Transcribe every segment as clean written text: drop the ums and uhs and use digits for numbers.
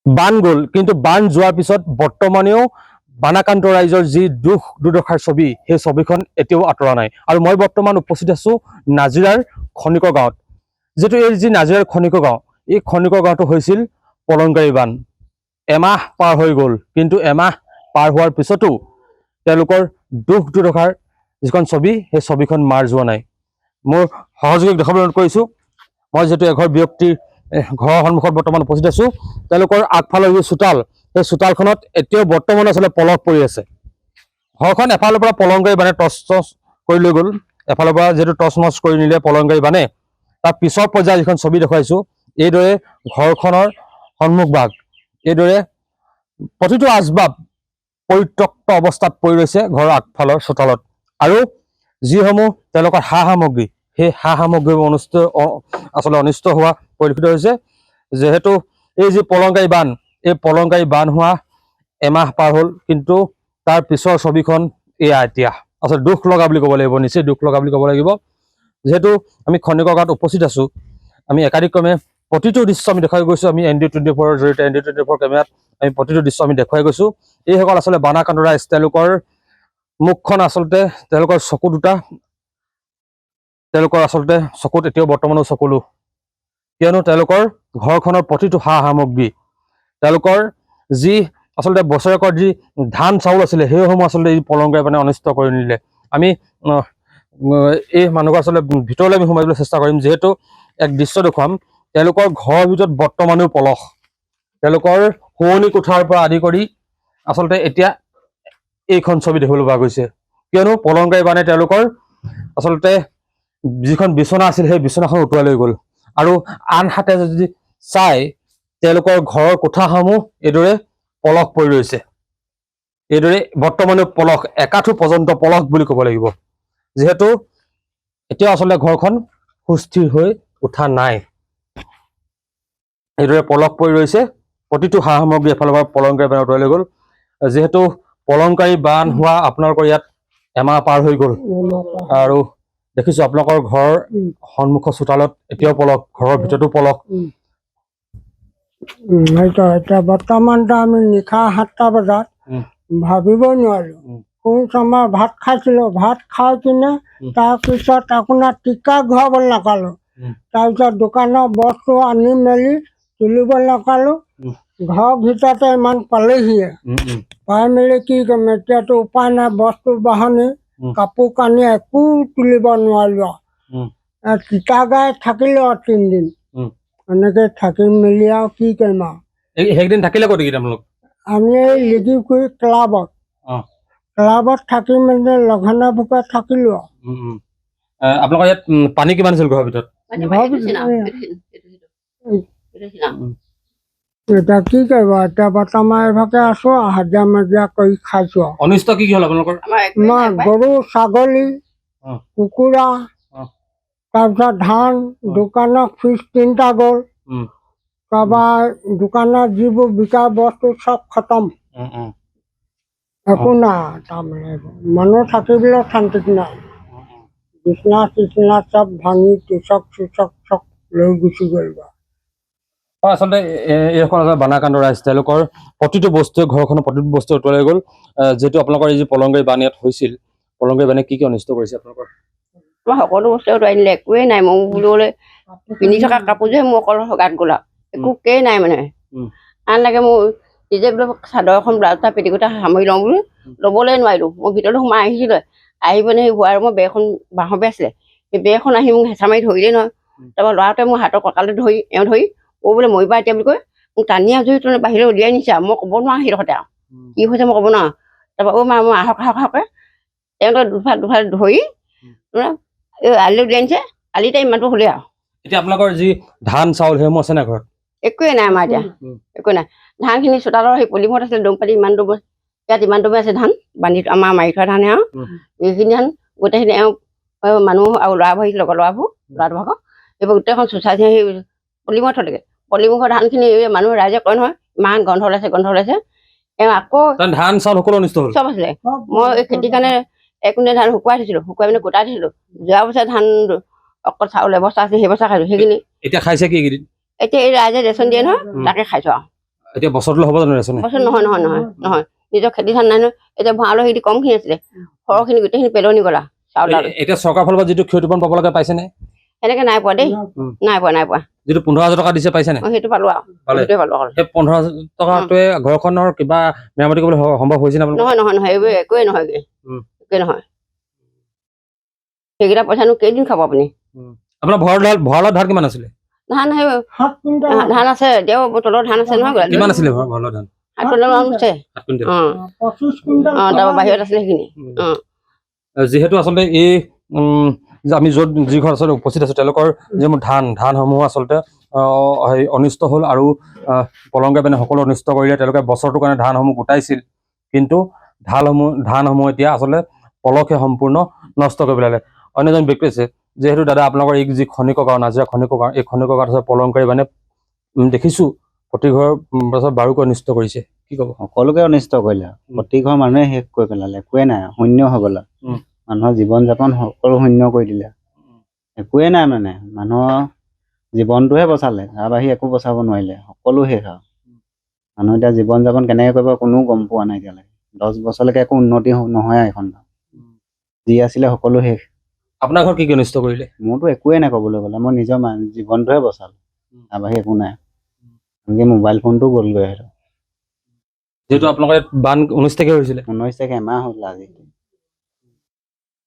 বান গ'ল, কিন্তু বান যোৱাৰ পিছত বৰ্তমানেও বানাকান্ত ৰাইজৰ যি দুখ দুৰ্দশাৰ ছবি, সেই ছবিখন এতিয়াও আঁতৰা নাই। আৰু মই বৰ্তমান উপস্থিত আছো নাজিৰাৰ খনিকৰ গাঁৱত। যিটো এই যি নাজিৰাৰ খনিকৰ গাঁও, এই খনিকৰ গাঁৱটো হৈছিল পলংগাৰী বান। এমাহ পাৰ হৈ গ'ল, কিন্তু এমাহ পাৰ হোৱাৰ পিছতো তেওঁলোকৰ দুখ দুৰ্দশাৰ যিখন ছবি, সেই ছবিখন মাৰ যোৱা নাই। মোৰ সহযোগীক দেখাবলৈ অনুৰোধ কৰিছোঁ। মই যিহেতু এঘৰ ব্যক্তিৰ ঘৰৰ সন্মুখত বৰ্তমান উপস্থিত আছো। তেওঁলোকৰ আগফালৰ যি চোতাল, সেই চোতালখনত এতিয়াও বৰ্তমান আচলতে পলস পৰি আছে। ঘৰখন এফালৰ পৰা পলংগাৰী বানে টচ টচ কৰি লৈ গ'ল, এফালৰ পৰা যিহেতু টচ মচ কৰি নিলে পলংগাৰী বানে, তাৰ পিছৰ পৰ্যায়ৰ যিখন ছবি দেখুৱাইছো, এইদৰে ঘৰখনৰ সন্মুখ ভাগ, এইদৰে প্ৰতিটো আচবাব পৰিত্যক্ত অৱস্থাত পৰি ৰৈছে ঘৰৰ আগফালৰ চোতালত। আৰু যিসমূহ তেওঁলোকৰ সা সামগ্ৰী, সেই সা সামগ্ৰীবোৰ আচলতে অনিষ্ট হোৱা পৰিলক্ষিত হৈছে। যিহেতু এই যি পলংগাৰী বান, এই পলংগাৰী বান হোৱা এমাহ পাৰ হ'ল, কিন্তু তাৰ পিছৰ ছবিখন এয়া এতিয়া আচলতে দুখ লগা বুলি ক'ব লাগিব, নিচেই দুখ লগা বুলি ক'ব লাগিব। যিহেতু আমি খনিকৰ গাঁৱত উপস্থিত আছো, আমি একাধিক্ৰমে প্ৰতিটো দৃশ্য আমি দেখুৱাই গৈছোঁ। আমি ND24 জৰিয়তে ND24 কেমেৰাত আমি প্ৰতিটো দৃশ্য আমি দেখুৱাই গৈছোঁ। এইসকল আচলতে বানাকান্ত ৰাইজ, তেওঁলোকৰ মুখখন আচলতে, তেওঁলোকৰ চকু দুটা, তেওঁলোকৰ আচলতে চকুত এতিয়াও বৰ্তমানো চকুলো, কিয়নো তেওঁলোকৰ ঘৰখনৰ প্ৰতিটো সা সামগ্ৰী, তেওঁলোকৰ যি আচলতে বছৰেকৰ যি ধান চাউল আছিলে, সেইসমূহ আচলতে এই পলংগাৰী বানে অনিষ্ট কৰি নিলে। আমি এই মানুহৰ আচলতে ভিতৰলৈ আমি সোমাবলৈ চেষ্টা কৰিম, যিহেতু এক দৃশ্য দেখুৱাম। তেওঁলোকৰ ঘৰৰ ভিতৰত বৰ্তমানেও পলস, তেওঁলোকৰ শোৱনি কোঠাৰ পৰা আদি কৰি আচলতে এতিয়া এইখন ছবি দেখিবলৈ পোৱা গৈছে। কিয়নো পলংগাৰী বানে তেওঁলোকৰ আচলতে যিখন বিচনা আছিল, সেই বিচনাখন উটুৱাই লৈ গ'ল। আৰু আনহাতে যদি চাই, তেওঁলোকৰ ঘৰৰ কোঠাসমূহ এইদৰে পলস পৰি ৰৈছে। এইদৰে বৰ্তমানেও পলস, একাঠু পৰ্যন্ত পলস বুলি ক'ব লাগিব। যিহেতু এতিয়াও আচলতে ঘৰখন সুস্থিৰ হৈ উঠা নাই। এইদৰে পলস পৰি ৰৈছে, প্ৰতিটো সা সামগ্ৰী এফালৰ পৰা পলংগাৰী বানে উটুৱাই লৈ গ'ল। যিহেতু পলংগাৰী বান হোৱা আপোনালোকৰ ইয়াত এমাহ পাৰ হৈ গ'ল, আৰু দেখিছো আপোনালোকৰ ঘৰৰ সন্মুখৰ চোতালত এতিয়াও পলস, ঘৰৰ ভিতৰতো পলস। এতিয়া বৰ্তমানটো আমি নিশা 7টা বজাত ভাবিব নোৱাৰো। কোন সময় ভাত খাইছিলো, ভাত খাই কিনে তাৰপিছত আপোনাৰ টিকা ঘূৰাবলৈ নাপালো। তাৰপিছত দোকানৰ বস্তু আনি মেলি তুলিব নাপালো। ঘৰৰ ভিতৰতে ইমান পালেহিয়ে, পাই মেলি কি কৰিম, এতিয়াতো উপায় নাই। বস্তু বাহনি, কাপোৰ কানি একো তুলিব নোৱাৰিলো। তিতা গাই থাকিলো 3 দিন, এনেকে থাকি মেলি আৰু কি কৰিম আৰু। সেইদিন থাকিলে ক'ত আপোনালোক? আমি এই লিগিপুখুৰী ক্লাবত থাকি মেলি লঘনে ভোকে থাকিলো আৰু। আপোনালোকৰ ইয়াত পানী কিমান আছিল ঘৰৰ ভিতৰত? এতিয়া কি কৰিব, এতিয়া বৰ্তমান এইভাগে আছো, হাজিৰা মাজিৰা কৰি খাইছো আৰু। অনিষ্ট কি হ'ল আপোনালোকৰ? আমাৰ গৰু, ছাগলী, কুকুৰা, তাৰপিছত ধান, দোকানৰ ফ্ৰিজ 3টা গ'ল, তাৰপৰা দোকানত যিবোৰ বিকা বস্তু চব খতম, একো নাই। তাৰমানে মানুহ থাকিবলৈ শান্তিত নাই। বিচনা চিচনা চব ভাঙি টুচক চুচক চব লৈ গুচি গ'ল। আচলতে এইসকল বানাকান্ত ৰাইজ, তেওঁলোকৰ প্ৰতিটো বস্তুৱে, ঘৰখনৰ প্ৰতিটো বস্তু উটুৱাই লৈ গ'ল। যিহেতু আপোনালোকৰ এই যি পলংগাৰী বান ইয়াত হৈছিল, পলংগাৰী বানে কি কি অনিষ্ট কৰিছে আপোনালোকৰ? মই সকলো বস্তু উটুৱাই নিলে, একোৱেই নাই। মই বুলিবলৈ পিন্ধি থকা কাপোৰযোৰে মোৰ অকল গাত গ'ল আৰু, একোকেই নাই মানে। আনলাগে মোৰ নিজে বোলে চাদৰ এখন, ব্লাউজ এটা, পেটিকোট এটা সামৰি লওঁ বুলি ল'বলৈ নোৱাৰিলোঁ। মই ভিতৰলৈ সোমাই আহিছিলোঁ, আহি পিনে সেই হোৱাৰ ৰুমৰ বেৰখন, বাঁহৰ বেৰ আছিলে, সেই বেৰখন আহি মোক হেঁচা মাৰি ধৰিলেই নহয়। তাৰপৰা ল'ৰাটোৱে মোৰ হাতৰ কঁকালটো ধৰি বোলে মৰিবা এতিয়া বুলি কৈ মোক টানি আজৰি তোলে বাহিৰলৈ উলিয়াই নিছে আৰু। মই ক'ব নোৱাৰো সেইডোখৰতে আৰু কি হৈছে মই ক'ব নোৱাৰো। তাৰপৰা মা মই আহক তেওঁলোকে দুফাল ধৰি আলি উলিয়াই নিছে। আলিতে ইমানটো হ'লেই আৰু। এতিয়া আপোনালোকৰ যি ধান চাউল সেইসমূহ আছে নাই ঘৰত? একোৱে নাই আমাৰ এতিয়া, একোৱে নাই। ধানখিনি চোতালৰ সেই পলিমূৰত আছিলে, দম পাতি ইমান দম, ইয়াত ইমান দমে আছে ধান বান্ধি, আমাৰ মাৰি থোৱা ধানে আৰু। এইখিনি ধান গোটেইখিনি মানুহ আৰু ল'ৰাবোৰ আহিছিল, লগৰ ল'ৰাটো ভাগৰ, এইবোৰ গোটেইখন চোচাই সেই পলিমূৰত থলেগে। পলিমুখৰ ধানখিনি মানুহ ৰাইজে কয় নহয় ইমান গন্ধ ওলাইছে, গন্ধ ওলাইছে। আকৌ ধান চাউল সকলো অনিষ্ট হ'ল, চব আছিলে। মই এই খেতিৰ কাৰণে 1 কুইণ্টেল ধান শুকুৱাই থৈছিলো, শুকুৱাই পিনে গোটাই থৈছিলো। যোৱা বছৰ ধান অকল চাউল এবস্তা আছে, সেই বস্তা খাইছো। সেইখিনি এতিয়া খাইছে কি এইকেইদিন? এতিয়া এই ৰাইজে ৰেচন দিয়ে নহয়, তাকে খাইছো আৰু। এতিয়া বছৰটো হ'ব জানো ৰেচন বছৰ নহয় নিজৰ খেতি ধান নাই নহয় এতিয়া ভঁৰালৰ সেইখিনি কমখিনি আছিলে সৰহখিনি গোটেইখিনি পেলনি গ'লা চাউল দাউল এতিয়া চৰকাৰৰ ফালৰ পৰা যিটো ক্ষতিপূৰণ পাব লাগে পাইছে নে সেনেকে নাই পোৱা দেই নাই পোৱা যিটো 15,000 টকা দিছে পাইছে নে সেইটো পালো আৰু পালে? সেইটোৱে পালো অকল সেই 15,000 টকাটোৱে ঘৰখনৰ কিবা মেৰামতি কৰিবলৈ সম্ভৱ হৈছে নে আপোনালোকৰ? নহয় এইবোৰ একোৱে নহয়গে একোৱে নহয় সেইকেইটা পইচানো কেইদিন খাব আপুনি আপোনাৰ ভঁৰালত ধান কিমান আছিলে ধান সেই 7 কুইণ্টেল ধান আছে দেও তলৰ ধান আছে নহয় কিমান আছিলে ভঁৰালত ধান 8 কুইণ্টেল মান আছে 7 কুইণ্টেল 25 কুইণ্টেল তাৰ বাহিৰত আছিলে সেইখিনি যিহেতু আচলতে এই যে আমি য'ত যি ঘৰ আচলতে উপস্থিত আছো তেওঁলোকৰ যিবোৰ ধানসমূহ আচলতে হেৰি অনিষ্ট হ'ল আৰু পলংকে মানে সকলো অনিষ্ট কৰিলে তেওঁলোকে বছৰটোৰ কাৰণে ধানসমূহ গোটাইছিল কিন্তু ধানসমূহ এতিয়া আচলতে পলসে সম্পূৰ্ণ নষ্ট কৰি পেলালে অন্য এজন ব্যক্তি আছে যিহেতু দাদা আপোনালোকৰ এই যি খনিকৰ গাঁও নাজিৰা খনিকৰ গাঁও এই খনিকৰ গাঁৱত আছে পলংকাৰী মানে দেখিছো প্ৰতি ঘৰ পাছত বাৰুকৈ অনিষ্ট কৰিছে কি ক'ব সকলোকে অনিষ্ট কৰিলে প্ৰতি ঘৰ মানুহে শেষ কৰি পেলালে একোৱে নাই শূন্য হৈ গ'ল মানুহৰ জীৱন যাপন সকলো শূন্য কৰি দিলে একোৱে নাই মানে মানুহৰ জীৱনটোহে বচালে তাৰ বাহিৰে একো বচাব নোৱাৰিলে সকলো শেষ আৰু মানুহ এতিয়া জীৱন যাপন কেনেকৈ কৰিব কোনো গম পোৱা নাই এতিয়ালৈকে 10 বছৰলৈকে একো উন্নতি নহয় এখন যি আছিলে সকলো শেষ আপোনাৰ ঘৰ কি অনিষ্ট কৰিলে মোৰতো একোৱে নাই ক'বলৈ গ'লে মই নিজৰ জীৱনটোহে বচালো তাৰ বাহিৰে একো নাই আনকি মোবাইল ফোনটো গ'লগৈ সেইটো যেহেতু আপোনালোকৰ বান 19 তাৰিখে হৈছিলে 19 তাৰিখে এমাহ হ'ল আজি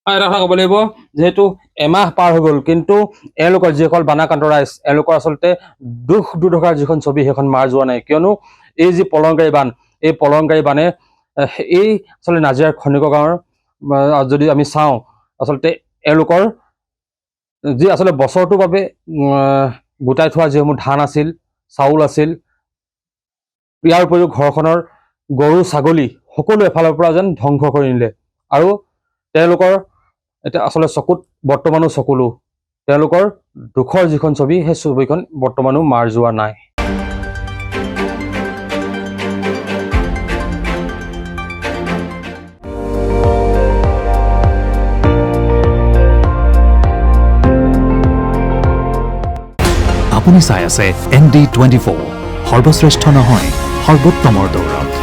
এটা কথা ক'ব লাগিব যেহেতু এমাহ পাৰ হৈ গ'ল কিন্তু এওঁলোকৰ যিসকল বানাক্ৰান্ত ৰাইজ এওঁলোকৰ আচলতে দুখ দুৰ্দশাৰ যিখন ছবি সেইখন মাৰ যোৱা নাই কিয়নো এই যি পলংকাৰী বান এই পলংকাৰী বানে এই আচলতে নাজিৰাৰ খনিকৰ গাঁৱৰ যদি আমি চাওঁ আচলতে এওঁলোকৰ যি আচলতে বছৰটোৰ বাবে গোটাই থোৱা যিসমূহ ধান আছিল চাউল আছিল ইয়াৰ উপৰিও ঘৰখনৰ গৰু ছাগলী সকলো এফালৰ পৰা যেন ধ্বংস কৰি নিলে আৰু তেওঁলোকৰ এতিয়া আচলতে চকুত বৰ্তমানো চকুলো তেওঁলোকৰ দুখৰ যিখন ছবি সেই ছবিখন বৰ্তমানো মাৰ যোৱা নাই আপুনি চাই আছে ND24 সৰ্বশ্ৰেষ্ঠ নহয় সৰ্বোত্তমৰ দৌৰত